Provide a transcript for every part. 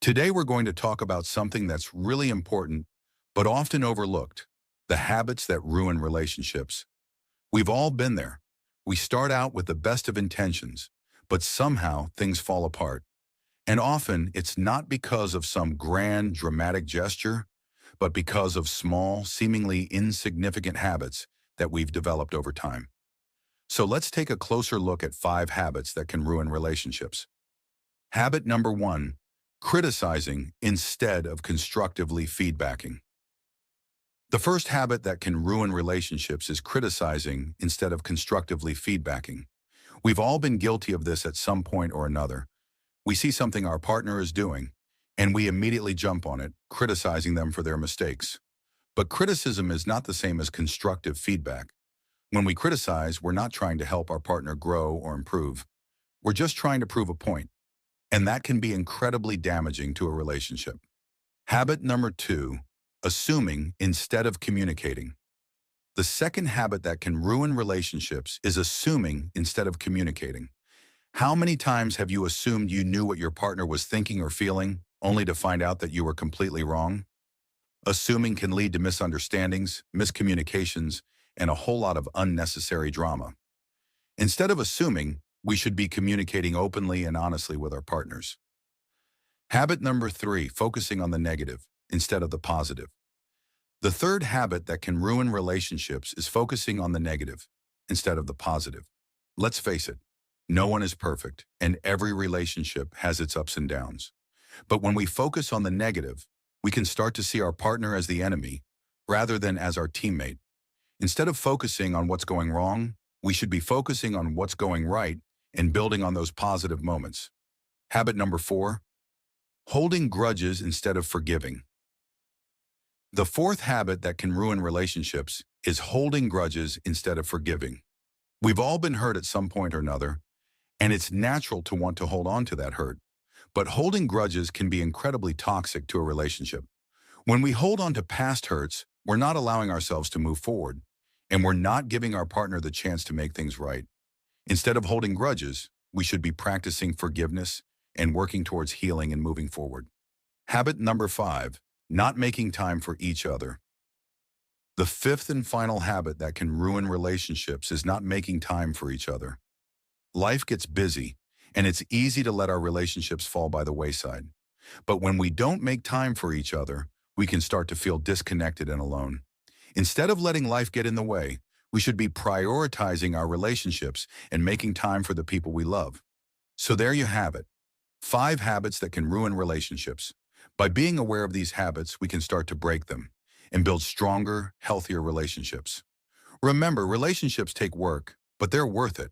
Today, we're going to talk about something that's really important, but often overlooked, the habits that ruin relationships. We've all been there. We start out with the best of intentions, but somehow things fall apart. And often it's not because of some grand, dramatic gesture, but because of small, seemingly insignificant habits that we've developed over time. So let's take a closer look at 5 habits that can ruin relationships. Habit number 1, criticizing instead of constructively feedbacking. The first habit that can ruin relationships is criticizing instead of constructively feedbacking. We've all been guilty of this at some point or another. We see something our partner is doing, and we immediately jump on it, criticizing them for their mistakes. But criticism is not the same as constructive feedback. When we criticize, we're not trying to help our partner grow or improve. We're just trying to prove a point. And that can be incredibly damaging to a relationship. Habit number 2, assuming instead of communicating. The second habit that can ruin relationships is assuming instead of communicating. How many times have you assumed you knew what your partner was thinking or feeling, only to find out that you were completely wrong? Assuming can lead to misunderstandings, miscommunications, and a whole lot of unnecessary drama. Instead of assuming, we should be communicating openly and honestly with our partners. Habit number 3, focusing on the negative instead of the positive. The third habit that can ruin relationships is focusing on the negative instead of the positive. Let's face it, no one is perfect, and every relationship has its ups and downs. But when we focus on the negative, we can start to see our partner as the enemy rather than as our teammate. Instead of focusing on what's going wrong, we should be focusing on what's going right and building on those positive moments. Habit number 4, holding grudges instead of forgiving. The fourth habit that can ruin relationships is holding grudges instead of forgiving. We've all been hurt at some point or another, and it's natural to want to hold on to that hurt. But holding grudges can be incredibly toxic to a relationship. When we hold on to past hurts, we're not allowing ourselves to move forward, and we're not giving our partner the chance to make things right. Instead of holding grudges, we should be practicing forgiveness and working towards healing and moving forward. Habit number 5, not making time for each other. The fifth and final habit that can ruin relationships is not making time for each other. Life gets busy, and it's easy to let our relationships fall by the wayside. But when we don't make time for each other, we can start to feel disconnected and alone. Instead of letting life get in the way, we should be prioritizing our relationships and making time for the people we love. So there you have it, 5 habits that can ruin relationships. By being aware of these habits, we can start to break them and build stronger, healthier relationships. Remember, relationships take work, but they're worth it.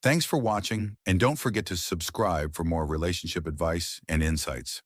Thanks for watching, and don't forget to subscribe for more relationship advice and insights.